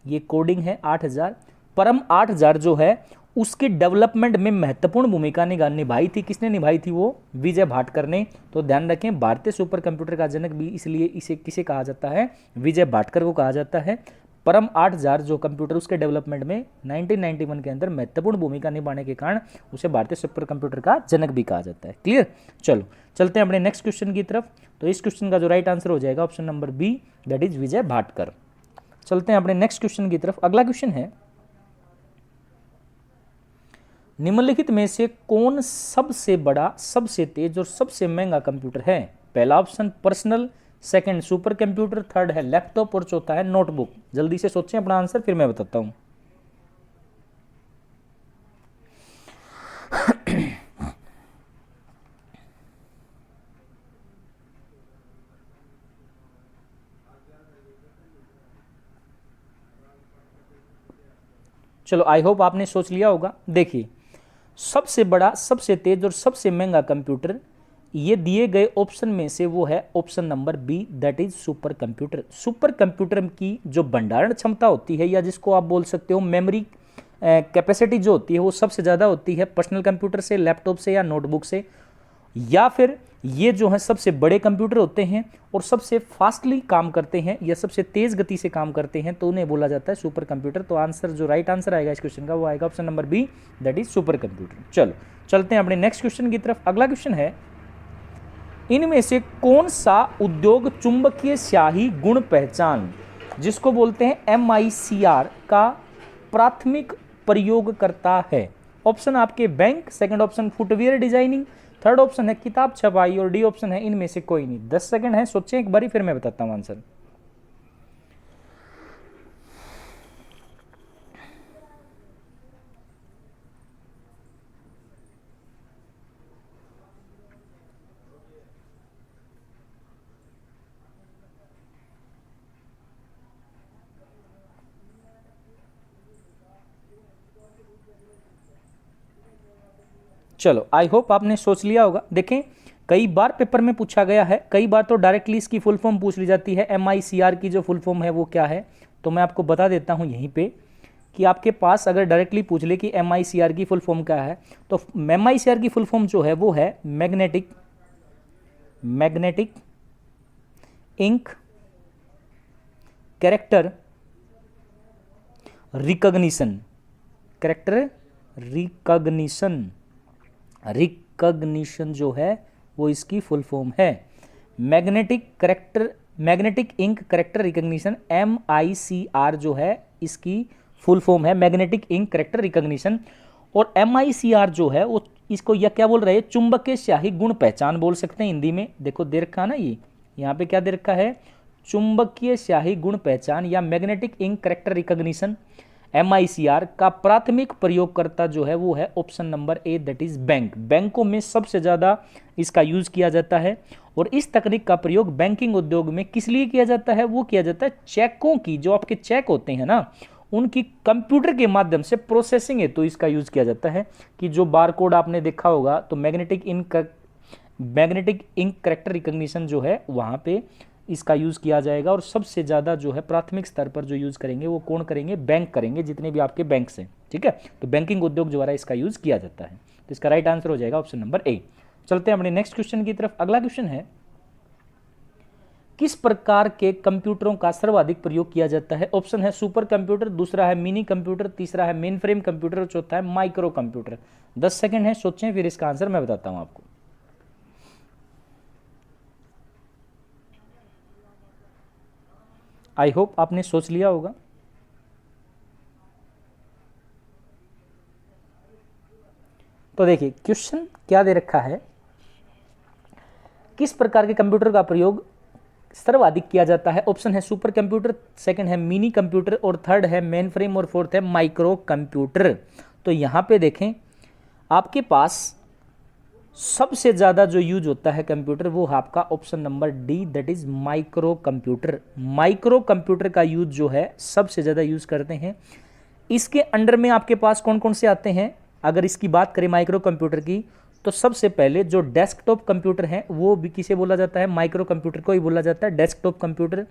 ये कोडिंग है 8000। परम 8000 जो है उसके डेवलपमेंट में महत्वपूर्ण भूमिका निभाई थी। किसने निभाई थी, वो विजय भाटकर ने। तो ध्यान रखें भारतीय सुपर कंप्यूटर का जनक भी इसलिए इसे किसे कहा जाता है, विजय भाटकर को कहा जाता है। परम 8000 जो कंप्यूटर उसके डेवलपमेंट में 1991 के अंदर महत्वपूर्ण भूमिका निभाने के कारण उसे भारतीय सुपर कंप्यूटर का जनक भी कहा जाता है। क्लियर। चलो चलते हैं अपने नेक्स्ट क्वेश्चन की तरफ। तो इस क्वेश्चन का जो राइट आंसर हो जाएगा option number B, that is Vijay Bhatkar. चलते हैं अपने नेक्स्ट क्वेश्चन की तरफ। अगला क्वेश्चन है, निम्नलिखित में से कौन सबसे बड़ा, सबसे तेज और सबसे महंगा कंप्यूटर है। पहला option personal, second super computer, third है लैपटॉप और चौथा है नोटबुक। जल्दी से सोचें अपना आंसर, फिर मैं बताता हूं। चलो आई होप आपने सोच लिया होगा। देखिए सबसे बड़ा, सबसे तेज और सबसे महंगा कंप्यूटर ये दिए गए ऑप्शन में से वो है option number B, that is super computer. Super computer की जो भंडारण क्षमता होती है, या जिसको आप बोल सकते हो मेमोरी कैपेसिटी जो होती है, वो सबसे ज़्यादा होती है पर्सनल कंप्यूटर से, लैपटॉप से या नोटबुक से। या फिर ये जो है सबसे बड़े कंप्यूटर होते हैं और सबसे फास्टली काम करते हैं या सबसे तेज गति से काम करते हैं, तो उन्हें बोला जाता है सुपर कंप्यूटर। तो आंसर जो राइट आंसर आएगा इस क्वेश्चन का वो आएगा option number B, that is super computer. चलो चलते हैं अपने नेक्स्ट क्वेश्चन की तरफ। अगला क्वेश्चन है, इनमें से कौन सा उद्योग चुंबकीय स्याही गुण पहचान, जिसको बोलते हैं MICR का प्राथमिक प्रयोग करता है। ऑप्शन आपके bank, second option footwear designing, third option है किताब छपाई और डी ऑप्शन है इनमें से कोई नहीं। 10 सेकंड है, सोचें एक बारी, फिर मैं बताता हूं आंसर। चलो आई होप आपने सोच लिया होगा। देखें कई बार पेपर में पूछा गया है, कई बार तो डायरेक्टली इसकी फुल फॉर्म पूछ ली जाती है। MICR की जो फुल फॉर्म है वो क्या है, तो मैं आपको बता देता हूं यहीं पे कि आपके पास अगर डायरेक्टली पूछ ले कि MICR की फुल फॉर्म क्या है, तो MICR की फुल फॉर्म जो है वो है magnetic ink character recognition. Recognition जो है वो इसकी फुल फॉर्म है। Magnetic ink character recognition, MICR जो है इसकी फुल फॉर्म है, मैग्नेटिक इंक कैरेक्टर रिकॉग्निशन। और MICR जो है वो इसको या क्या बोल रहे हैं, चुंबकीय स्याही गुण पहचान बोल सकते हैं हिंदी में। देखो दे रखा है ना, ये यहाँ पे क्या दे रखा है, चुंबकीय स्याही गुण पहचान या magnetic ink character recognition. MICR का प्राथमिक प्रयोगकर्ता जो है वो है option number A, that is bank. बैंकों में सबसे ज़्यादा इसका यूज किया जाता है और इस तकनीक का प्रयोग बैंकिंग उद्योग में किस लिए किया जाता है, वो किया जाता है चेकों की, जो आपके चेक होते हैं ना उनकी कंप्यूटर के माध्यम से प्रोसेसिंग है, तो इसका यूज किया जाता है। कि जो बारकोड आपने देखा होगा तो मैग्नेटिक इंक कैरेक्टर रिकॉग्निशन जो है वहाँ पे इसका यूज़ किया जाएगा। और सबसे ज़्यादा जो है प्राथमिक स्तर पर जो यूज़ करेंगे वो कौन करेंगे, बैंक करेंगे, जितने भी आपके बैंक्स हैं। ठीक है, तो बैंकिंग उद्योग द्वारा इसका यूज़ किया जाता है। तो इसका राइट आंसर हो जाएगा ऑप्शन नंबर ए। चलते हैं अपने नेक्स्ट क्वेश्चन की तरफ। अगला क्वेश्चन है, किस प्रकार के कंप्यूटरों का सर्वाधिक प्रयोग किया जाता है। ऑप्शन है सुपर कंप्यूटर, दूसरा है मिनी कंप्यूटर, तीसरा है मेन फ्रेम कंप्यूटर और चौथा है माइक्रो कंप्यूटर। 10 सेकेंड है, सोचें, फिर इसका आंसर मैं बताता हूं आपको। आई होप आपने सोच लिया होगा। तो देखिए क्वेश्चन क्या दे रखा है, किस प्रकार के कंप्यूटर का प्रयोग सर्वाधिक किया जाता है? ऑप्शन है सुपर कंप्यूटर, सेकंड है मिनी कंप्यूटर और थर्ड है मेन फ्रेम और फोर्थ है माइक्रो कंप्यूटर। तो यहाँ पे देखें आपके पास सबसे ज़्यादा जो यूज होता है कंप्यूटर वो आपका option number D, that is micro computer. Micro computer का यूज जो है सबसे ज़्यादा यूज करते हैं। इसके अंडर में आपके पास कौन कौन से आते हैं? अगर इसकी बात करें माइक्रो कंप्यूटर की, तो सबसे पहले जो डेस्कटॉप कंप्यूटर है वो भी किसे बोला जाता है? माइक्रो कंप्यूटर को ही बोला जाता है डेस्कटॉप कंप्यूटर।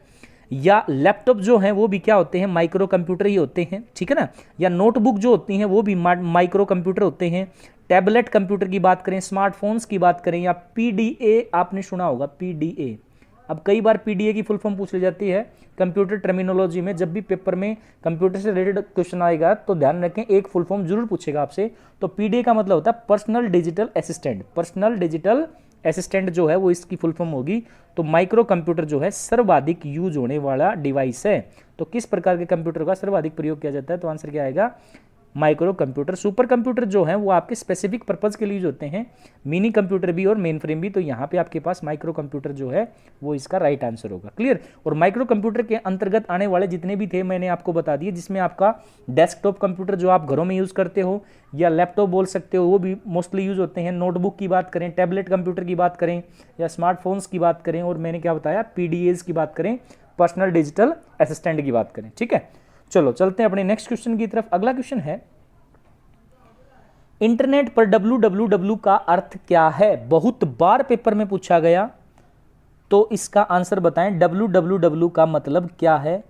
या लैपटॉप जो है वो भी क्या होते हैं? माइक्रो कंप्यूटर ही होते हैं, ठीक है ना। या नोटबुक जो होती हैं वो भी माइक्रो कंप्यूटर होते हैं। टैबलेट कंप्यूटर की बात करें, स्मार्टफोन्स की बात करें, या पीडीए आपने सुना होगा, पीडीए। अब कई बार पीडीए की फुल फॉर्म पूछ ली जाती है कंप्यूटर टर्मिनोलॉजी में। जब भी पेपर में कंप्यूटर से रिलेटेड क्वेश्चन आएगा तो ध्यान रखें एक फुल फॉर्म जरूर पूछेगा आपसे। तो पीडीए का मतलब होता है personal digital assistant. Personal digital assistant जो है वो इसकी फुल फॉर्म होगी। तो माइक्रो कंप्यूटर जो है सर्वाधिक यूज होने वाला डिवाइस है। तो किस प्रकार के कंप्यूटर का सर्वाधिक प्रयोग किया जाता है? तो आंसर क्या आएगा? Micro computer. सुपर कंप्यूटर जो है वो आपके स्पेसिफिक पर्पज के लिए यूज होते हैं, मिनी कंप्यूटर भी और मेन फ्रेम भी। तो यहाँ पे आपके पास माइक्रो कंप्यूटर जो है वो इसका राइट आंसर होगा। क्लियर। और माइक्रो कंप्यूटर के अंतर्गत आने वाले जितने भी थे मैंने आपको बता दिए, जिसमें आपका डेस्कटॉप कंप्यूटर जो आप घरों में यूज करते हो या लैपटॉप बोल सकते हो वो भी मोस्टली यूज होते हैं। नोटबुक की बात करें, टैबलेट कंप्यूटर की बात करें या स्मार्टफोन्स की बात करें, और मैंने क्या बताया पीडीएज की बात करें, पर्सनल डिजिटल असिस्टेंट की बात करें। ठीक है, चलो चलते हैं अपने नेक्स्ट क्वेश्चन की तरफ। अगला क्वेश्चन है इंटरनेट पर www का अर्थ क्या है? बहुत बार पेपर में पूछा गया, तो इसका आंसर बताएं www का मतलब क्या है।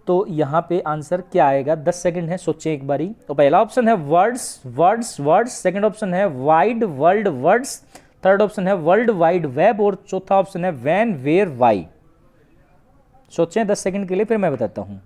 तो यहां पे आंसर क्या आएगा? 10 सेकंड है, सोचें एक बारी। तो पहला ऑप्शन है words words words, second option है wide world words, third option है वर्ल्ड वाइड वेब, और चौथा ऑप्शन है व्हेन वेयर वाई। सोचें 10 सेकंड के लिए, फिर मैं बताता हूं।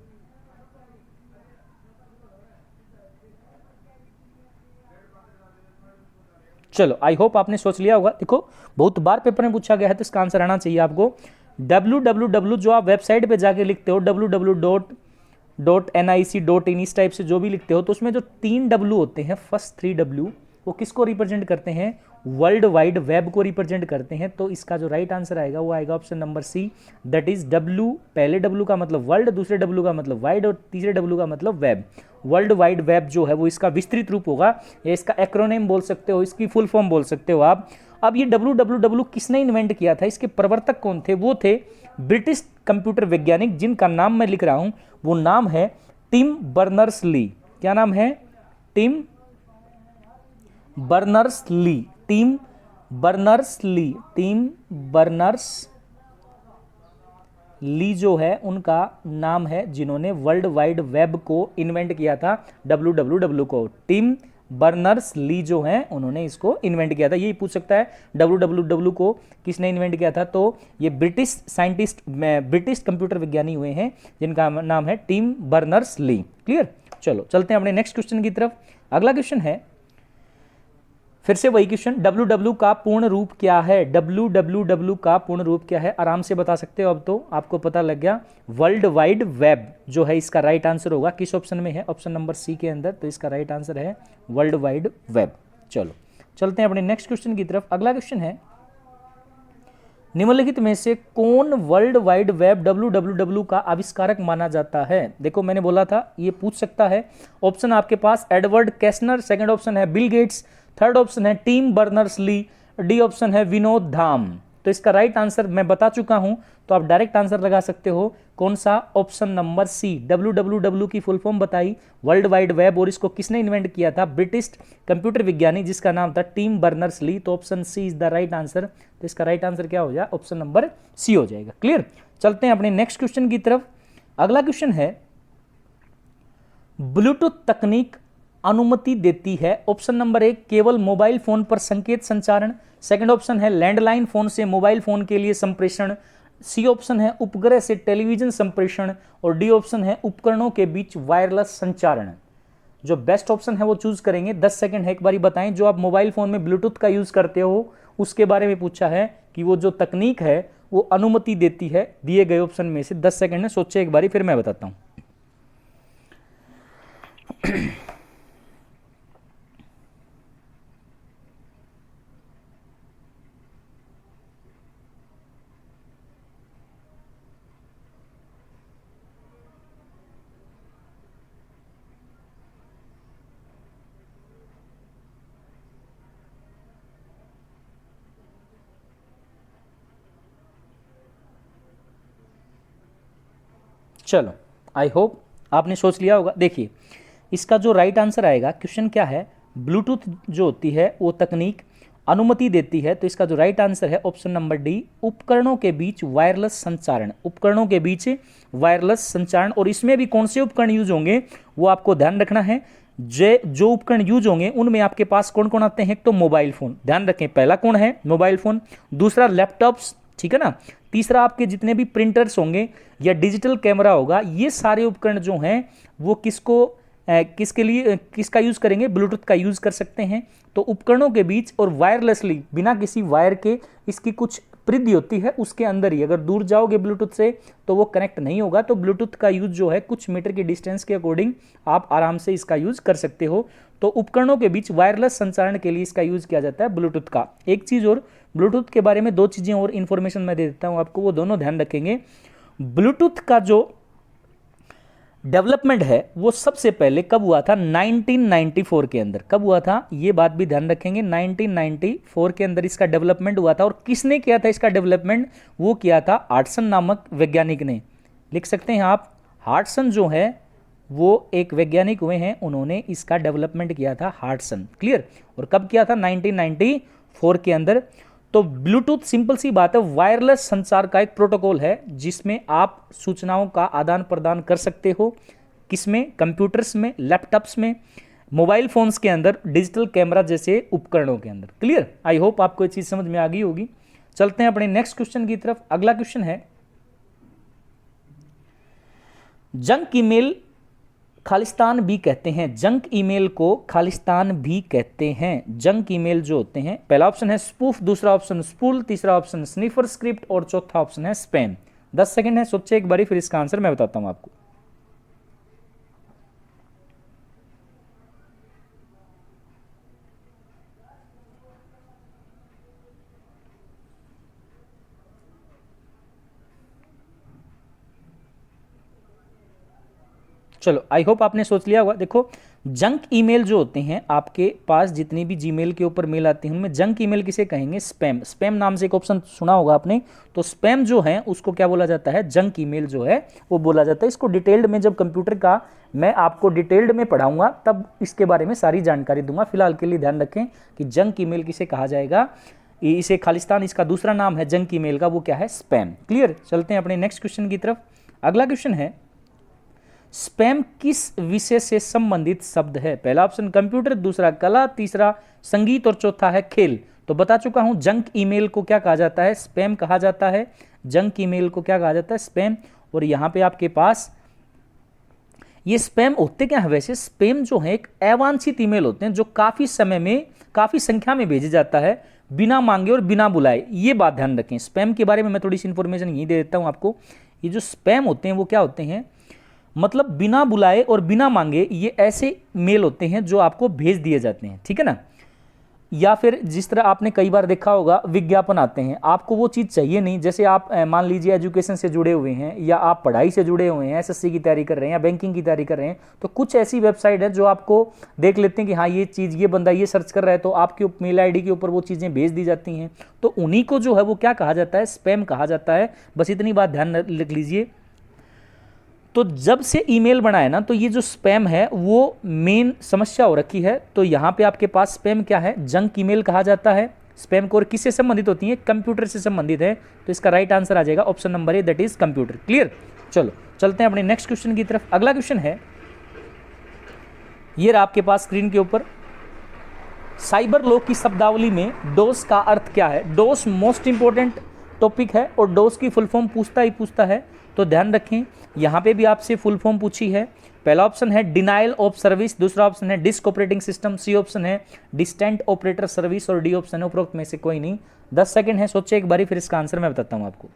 चलो, आई होप आपने सोच लिया होगा। देखो बहुत बार पेपर में पूछा गया है तो इसका आंसर आना चाहिए आपको। www जो आप वेबसाइट पे जाके लिखते हो www.nic.in, इस टाइप से जो भी लिखते हो, तो उसमें जो 3 W होते हैं, फर्स्ट 3 W वो किसको रिप्रेजेंट करते हैं? वर्ल्ड वाइड वेब को रिप्रेजेंट करते हैं। तो इसका जो राइट आंसर आएगा वो आएगा option number C, that is W। पहले W का मतलब वर्ल्ड, दूसरे W का मतलब वाइड, और तीसरे W का मतलब वेब। वर्ल्ड वाइड वेब जो है वो इसका विस्तृत रूप होगा, या इसका एक्रोनेम बोल सकते हो, इसकी फुल फॉर्म बोल सकते हो आप। अब ये www किसने इन्वेंट किया था? इसके प्रवर्तक कौन थे? वो थे ब्रिटिश कंप्यूटर वैज्ञानिक, जिनका नाम मैं लिख रहा हूं। वो नाम है टिम बर्नर्स ली। क्या नाम है? Tim Berners Lee. Tim Berners Lee. Tim Berners Lee जो है उनका नाम है, जिन्होंने वर्ल्ड वाइड वेब को इन्वेंट किया था, www को। टिम बर्नर्स ली जो है उन्होंने इसको इन्वेंट किया था। यही पूछ सकता है www को किसने इन्वेंट किया था? तो ये ब्रिटिश साइंटिस्ट, ब्रिटिश कंप्यूटर विज्ञानी हुए हैं, जिनका नाम है टिम बर्नर्स ली। क्लियर। चलो चलते हैं अपने नेक्स्ट क्वेश्चन की तरफ। अगला क्वेश्चन है, फिर से वही क्वेश्चन, www का पूर्ण रूप क्या है? www का पूर्ण रूप क्या है? आराम से बता सकते हो, अब तो आपको पता लग गया। वर्ल्ड वाइड वेब जो है इसका राइट आंसर होगा। किस ऑप्शन में है? ऑप्शन नंबर सी के अंदर। तो इसका राइट आंसर है वर्ल्ड वाइड वेब। चलो चलते हैं अपने नेक्स्ट क्वेश्चन की तरफ। अगला क्वेश्चन है, निम्नलिखित में से कौन वर्ल्ड वाइड वेब www का आविष्कारक माना जाता है? देखो मैंने बोला था ये पूछ सकता है। ऑप्शन आपके पास एडवर्ड कैस्नर, सेकंड ऑप्शन है बिल गेट्स, थर्ड ऑप्शन है Tim Berners Lee, D option है विनोद धाम। तो इसका राइट आंसर मैं बता चुका हूं, तो आप डायरेक्ट आंसर लगा सकते हो। कौन सा? Option number C. www की फुल फॉर्म बताई, वर्ल्ड वाइड वेब, और इसको किसने इन्वेंट किया था? ब्रिटिश कंप्यूटर विज्ञानी जिसका नाम था टिम बर्नर्स ली। तो option C is the right answer. तो इसका राइट आंसर क्या हो जाएगा? ऑप्शन नंबर सी हो जाएगा। क्लियर। चलते हैं अपने नेक्स्ट क्वेश्चन की तरफ। अगला क्वेश्चन है, ब्लूटूथ तकनीक अनुमति देती है? ऑप्शन नंबर 1 केवल मोबाइल फोन पर संकेत संचारण, सेकंड ऑप्शन है लैंडलाइन फोन से मोबाइल फोन के लिए संप्रेषण, सी ऑप्शन है उपग्रह से टेलीविजन संप्रेषण, और डी ऑप्शन है उपकरणों के बीच वायरलेस संचारण। जो बेस्ट ऑप्शन है वो चूज करेंगे। 10 सेकंड है, एक बारी बताएं जो आप मोबाइल फोन में ब्लूटूथ का यूज करते हो उसके बारे में पूछा है कि वो जो तकनीक है वो अनुमति देती है दिए गए ऑप्शन में से। 10 सेकंड है, सोचे एक बारी, फिर मैं बताता हूं। चलो, आई होप आपने सोच लिया होगा। देखिए इसका जो राइट आंसर आएगा, क्वेश्चन क्या है, ब्लूटूथ जो होती है वो तकनीक अनुमति देती है, तो इसका जो राइट आंसर है ऑप्शन नंबर डी, उपकरणों के बीच वायरलेस संचारण। उपकरणों के बीच वायरलेस संचारण, और इसमें भी कौन से उपकरण यूज होंगे वो आपको ध्यान रखना है। जो उपकरण यूज होंगे उनमें आपके पास कौन कौन आते हैं, तो मोबाइल फोन, ध्यान रखें, पहला कौन है, मोबाइल फोन, दूसरा लैपटॉप्स, ठीक है ना, तीसरा आपके जितने भी प्रिंटर्स होंगे या डिजिटल कैमरा होगा, ये सारे उपकरण जो हैं वो किसके लिए किसका यूज करेंगे, ब्लूटूथ का यूज कर सकते हैं। तो उपकरणों के बीच और वायरलेसली, बिना किसी वायर के, इसकी कुछ परिधि होती है उसके अंदर ही, अगर दूर जाओगे ब्लूटूथ से तो वो कनेक्ट नहीं होगा। तो ब्लूटूथ का यूज जो है कुछ मीटर की डिस्टेंस के अकॉर्डिंग आप आराम से इसका यूज कर सकते हो। तो उपकरणों के बीच वायरलेस संचारण के लिए इसका यूज किया जाता है ब्लूटूथ का। एक चीज और, ब्लूटूथ के बारे में दो चीजें और इंफॉर्मेशन मैं दे देता हूं आपको, वो दोनों ध्यान रखेंगे। ब्लूटूथ का जो डेवलपमेंट है वो सबसे पहले कब हुआ था, 1994 के अंदर। कब हुआ था ये बात भी ध्यान रखेंगे, 1994 के अंदर इसका डेवलपमेंट हुआ था। और किसने किया था इसका डेवलपमेंट, वो किया था हार्टसन नामक वैज्ञानिक ने। लिख सकते हैं आप, हार्टसन जो है वो एक वैज्ञानिक हुए हैं, उन्होंने इसका डेवलपमेंट किया था, हार्टसन, क्लियर। और कब किया था, 1994 के अंदर। तो ब्लूटूथ सिंपल सी बात है, वायरलेस संचार का एक प्रोटोकॉल है जिसमें आप सूचनाओं का आदान प्रदान कर सकते हो। किसमें, कंप्यूटर्स में, लैपटॉप्स में, मोबाइल फोन्स के अंदर, डिजिटल कैमरा जैसे उपकरणों के अंदर, क्लियर। आई होप आपको ये चीज समझ में आ गई होगी। चलते हैं अपने नेक्स्ट क्वेश्चन की तरफ। अगला क्वेश्चन है, जंक ईमेल खालिस्तान भी कहते हैं, जंक ईमेल को खालिस्तान भी कहते हैं। जंक ईमेल जो होते हैं, पहला ऑप्शन है स्पूफ, दूसरा ऑप्शन स्पूल, तीसरा ऑप्शन स्नीफर स्क्रिप्ट और चौथा ऑप्शन है स्पैम। 10 सेकंड है, सोचे एक बारी, फिर इसका आंसर मैं बताता हूं आपको। चलो, आई होप आपने सोच लिया होगा। देखो, जंक ईमेल जो होते हैं, आपके पास जितनी भी जीमेल के ऊपर मेल आती है उनमें जंक ईमेल किसे कहेंगे, स्पैम। स्पैम नाम से एक ऑप्शन सुना होगा आपने। तो स्पैम जो है उसको क्या बोला जाता है, जंक ईमेल जो है वो बोला जाता है। इसको डिटेल्ड में जब कंप्यूटर का मैं आपको डिटेल्ड में पढ़ाऊंगा तब इसके बारे में सारी जानकारी दूंगा। फिलहाल के लिए ध्यान रखें कि जंक ईमेल किसे कहा जाएगा, इसे खालिस्तान, इसका दूसरा नाम है जंक ईमेल का, वो क्या है, स्पैम, क्लियर। चलते हैं अपने नेक्स्ट क्वेश्चन की तरफ। अगला क्वेश्चन है, स्पैम किस विषय से संबंधित शब्द है। पहला ऑप्शन कंप्यूटर, दूसरा कला, तीसरा संगीत और चौथा है खेल। तो बता चुका हूं, जंक ईमेल को क्या कहा जाता है, स्पैम कहा जाता है। जंक ईमेल को क्या कहा जाता है, स्पैम। और यहां पे आपके पास ये स्पैम होते क्या है, वैसे स्पैम जो है एक अवांछित ईमेल होते हैं जो काफी समय में, काफी संख्या में भेजा जाता है बिना मांगे और बिना बुलाए। ये बात ध्यान रखें। स्पैम के बारे में मैं थोड़ी सी इंफॉर्मेशन यही दे देता हूं आपको। ये जो स्पैम होते हैं वो क्या होते हैं, मतलब बिना बुलाए और बिना मांगे ये ऐसे मेल होते हैं जो आपको भेज दिए जाते हैं, ठीक है ना। या फिर जिस तरह आपने कई बार देखा होगा, विज्ञापन आते हैं, आपको वो चीज़ चाहिए नहीं, जैसे आप मान लीजिए एजुकेशन से जुड़े हुए हैं या आप पढ़ाई से जुड़े हुए हैं, एसएससी की तैयारी कर रहे हैं या बैंकिंग की तैयारी कर रहे हैं, तो कुछ ऐसी वेबसाइट है जो आपको देख लेते हैं कि हाँ ये चीज़, ये बंदा ये सर्च कर रहा है, तो आपके मेल आईडी के ऊपर वो चीज़ें भेज दी जाती हैं। तो उन्हीं को जो है वो क्या कहा जाता है, स्पैम कहा जाता है। बस इतनी बात ध्यान रख लीजिए। तो जब से ईमेल बना है ना, तो ये जो स्पैम है वो मेन समस्या हो रखी है। तो यहाँ पे आपके पास स्पैम क्या है, जंक ईमेल कहा जाता है। स्पैम कोर किससे संबंधित होती है, कंप्यूटर से संबंधित है। तो इसका राइट आंसर आ जाएगा option number A, that is computer, clear. चलो चलते हैं अपने नेक्स्ट क्वेश्चन की तरफ। अगला क्वेश्चन है, ये रहा आपके पास स्क्रीन के ऊपर, साइबर लॉ की शब्दावली में डोस का अर्थ क्या है। डोस मोस्ट इंपॉर्टेंट टॉपिक है और डोस की फुल फॉर्म पूछता ही पूछता है, तो ध्यान रखें। यहां पे भी आपसे फुल फॉर्म पूछी है। पहला ऑप्शन है डिनाइल ऑफ सर्विस, दूसरा ऑप्शन है disk operating system, C option है डिस्टेंट ऑपरेटर सर्विस और डी ऑप्शन है उपरोक्त में से कोई नहीं। 10 सेकंड है, सोचे एक बारी, फिर इसका आंसर मैं बताता हूं आपको।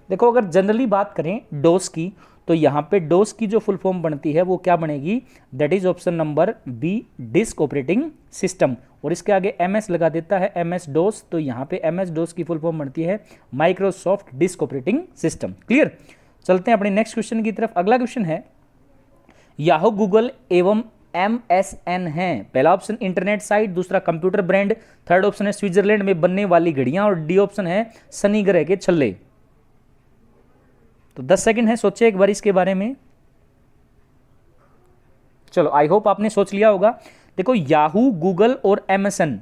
देखो अगर जनरली बात करें डोस की, तो यहाँ पे डोस की जो फुल फॉर्म बनती है वो क्या बनेगी, that is option number B, disk operating system. और इसके आगे एमएस लगा देता है, एमएस डोस, तो यहाँ पे एमएस डोस की फुल फॉर्म बनती है Microsoft disc operating system. Clear. चलते हैं अपने नेक्स्ट क्वेश्चन की तरफ। अगला क्वेश्चन है, याहू गूगल एवं MSN है। पहला ऑप्शन इंटरनेट साइट, दूसरा कंप्यूटर ब्रांड, थर्ड ऑप्शन है स्विट्जरलैंड में बनने वाली घड़ियां, और डी ऑप्शन है शनि ग्रह के छल्ले। तो 10 सेकंड है, सोचिए एक बार इसके बारे में। चलो आई होप आपने सोच लिया होगा। देखो याहू, गूगल और MSN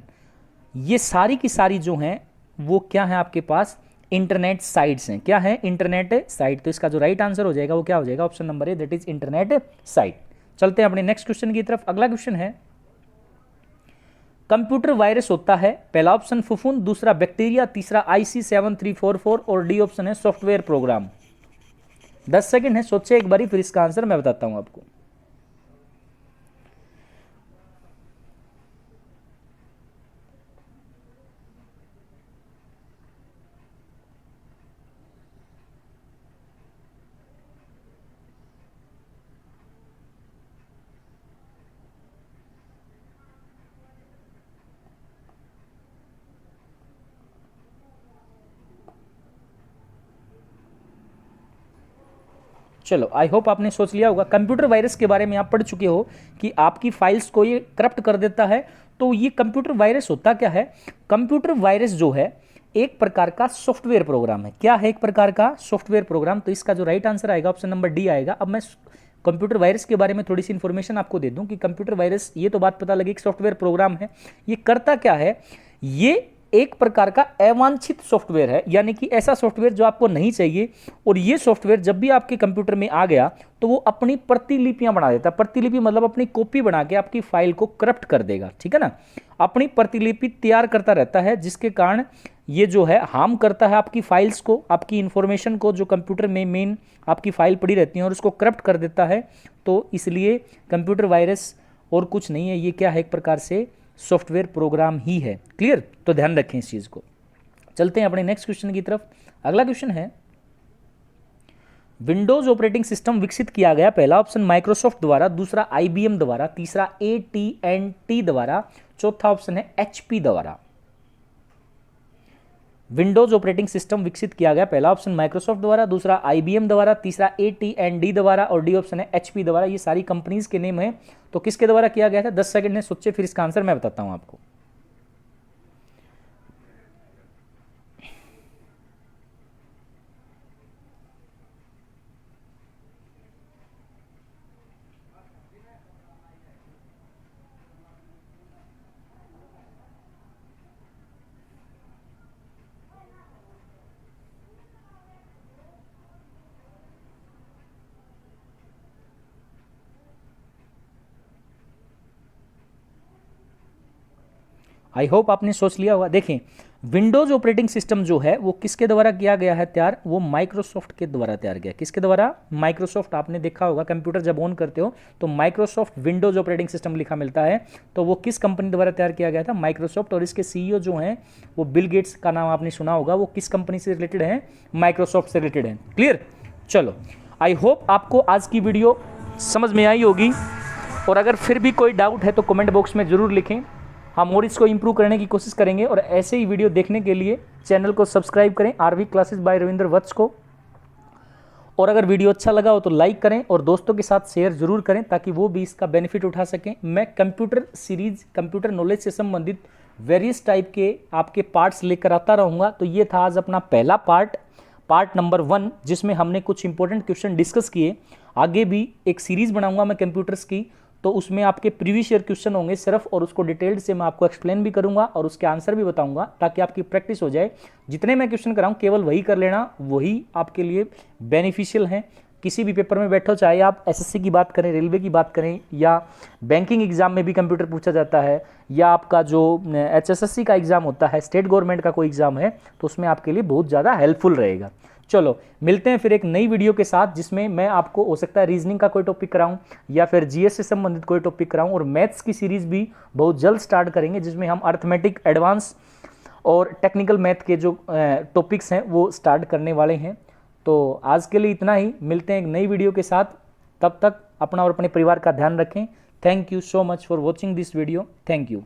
ये सारी की सारी जो हैं वो क्या है आपके पास, इंटरनेट साइट्स हैं। क्या है, इंटरनेट साइट। तो इसका जो राइट आंसर हो जाएगा वो क्या हो जाएगा, option number A, that is internet site. चलते हैं अपने नेक्स्ट क्वेश्चन की तरफ। अगला क्वेश्चन है, कंप्यूटर वायरस होता है। पहला ऑप्शन फुफून, दूसरा बैक्टीरिया, तीसरा IC7344 और डी ऑप्शन है सॉफ्टवेयर प्रोग्राम। 10 सेकंड है, सोचिए एक बारी, फिर इसका आंसर मैं बताता हूं आपको। चलो आई होप आपने सोच लिया होगा। कंप्यूटर वायरस के बारे में आप पढ़ चुके हो कि आपकी फाइल्स को ये करप्ट कर देता है। तो ये कंप्यूटर वायरस होता क्या है, कंप्यूटर वायरस जो है एक प्रकार का सॉफ्टवेयर प्रोग्राम है। क्या है, एक प्रकार का सॉफ्टवेयर प्रोग्राम। तो इसका जो राइट आंसर आएगा ऑप्शन नंबर डी आएगा। अब मैं कंप्यूटर वायरस के बारे में थोड़ी सी इंफॉर्मेशन आपको दे दूं कि कंप्यूटर वायरस, ये तो बात पता लगी कि सॉफ्टवेयर प्रोग्राम है। ये करता क्या है, ये एक प्रकार का अवांछित सॉफ्टवेयर है, यानी कि ऐसा सॉफ्टवेयर जो आपको नहीं चाहिए। और ये सॉफ्टवेयर जब भी आपके कंप्यूटर में आ गया तो वो अपनी प्रतिलिपियां बना देता है। प्रतिलिपि मतलब अपनी कॉपी बना के आपकी फाइल को करप्ट कर देगा, ठीक है ना। अपनी प्रतिलिपि तैयार करता रहता है, जिसके कारण ये जो है हार्म करता है आपकी फाइल्स को, आपकी इंफॉर्मेशन को, जो कंप्यूटर में मेन आपकी फाइल पड़ी रहती है, और उसको करप्ट कर देता है। तो इसलिए कंप्यूटर वायरस और कुछ नहीं है, ये क्या है, एक प्रकार से सॉफ्टवेयर प्रोग्राम ही है। क्लियर, तो ध्यान रखें इस चीज को। चलते हैं अपने नेक्स्ट क्वेश्चन की तरफ। अगला क्वेश्चन है, विंडोज ऑपरेटिंग सिस्टम विकसित किया गया। पहला ऑप्शन माइक्रोसॉफ्ट द्वारा, दूसरा IBM द्वारा, तीसरा AT&T द्वारा, चौथा ऑप्शन है HP द्वारा। विंडोज ऑपरेटिंग सिस्टम विकसित किया गया। पहला ऑप्शन माइक्रोसॉफ्ट द्वारा, दूसरा IBM द्वारा, तीसरा AT&D द्वारा, और डी ऑप्शन है HP द्वारा। ये सारी कंपनीज के नेम है। तो किसके द्वारा किया गया था, 10 सेकंड में सोचिए, फिर इसका आंसर मैं बताता हूं आपको। आई होप आपने सोच लिया होगा। देखें, विंडोज ऑपरेटिंग सिस्टम जो है वो किसके द्वारा किया गया है तैयार, वो माइक्रोसॉफ्ट के द्वारा तैयार किया। किसके द्वारा, माइक्रोसॉफ्ट। आपने देखा होगा कंप्यूटर जब ऑन करते हो तो माइक्रोसॉफ्ट विंडोज ऑपरेटिंग सिस्टम लिखा मिलता है। तो वो किस कंपनी द्वारा तैयार किया गया था, माइक्रोसॉफ्ट। और इसके CEO जो हैं वो बिल गेट्स का नाम आपने सुना होगा। वो किस कंपनी से रिलेटेड है, माइक्रोसॉफ्ट से रिलेटेड है। क्लियर। चलो आई होप आपको आज की वीडियो समझ में आई होगी। और अगर फिर भी कोई डाउट है तो कमेंट बॉक्स में ज़रूर लिखें, हम और इसको इंप्रूव करने की कोशिश करेंगे। और ऐसे ही वीडियो देखने के लिए चैनल को सब्सक्राइब करें, आरवी क्लासेस बाय रविंद्र वत्स को। और अगर वीडियो अच्छा लगा हो तो लाइक करें और दोस्तों के साथ शेयर जरूर करें, ताकि वो भी इसका बेनिफिट उठा सकें। मैं कंप्यूटर सीरीज, कंप्यूटर नॉलेज से संबंधित वेरियस टाइप के आपके पार्ट्स लेकर आता रहूँगा। तो ये था आज अपना पहला पार्ट नंबर 1, जिसमें हमने कुछ इंपॉर्टेंट क्वेश्चन डिस्कस किए। आगे भी एक सीरीज बनाऊंगा मैं कंप्यूटर्स की, तो उसमें आपके प्रीवियस ईयर क्वेश्चन होंगे सिर्फ, और उसको डिटेल्ड से मैं आपको एक्सप्लेन भी करूंगा और उसके आंसर भी बताऊंगा, ताकि आपकी प्रैक्टिस हो जाए। जितने मैं क्वेश्चन कराऊं केवल वही कर लेना, वही आपके लिए बेनिफिशियल है। किसी भी पेपर में बैठो, चाहे आप SSC की बात करें, रेलवे की बात करें, या बैंकिंग एग्जाम में भी कंप्यूटर पूछा जाता है, या आपका जो HSSC का एग्जाम होता है, स्टेट गवर्नमेंट का कोई एग्जाम है, तो उसमें आपके लिए बहुत ज़्यादा हेल्पफुल रहेगा। चलो मिलते हैं फिर एक नई वीडियो के साथ, जिसमें मैं आपको हो सकता है रीजनिंग का कोई टॉपिक कराऊं, या फिर GS से संबंधित कोई टॉपिक कराऊं। और मैथ्स की सीरीज भी बहुत जल्द स्टार्ट करेंगे, जिसमें हम अर्थमेटिक, एडवांस और टेक्निकल मैथ के जो टॉपिक्स हैं वो स्टार्ट करने वाले हैं। तो आज के लिए इतना ही, मिलते हैं एक नई वीडियो के साथ। तब तक अपना और अपने परिवार का ध्यान रखें। Thank you so much for watching this video. Thank you.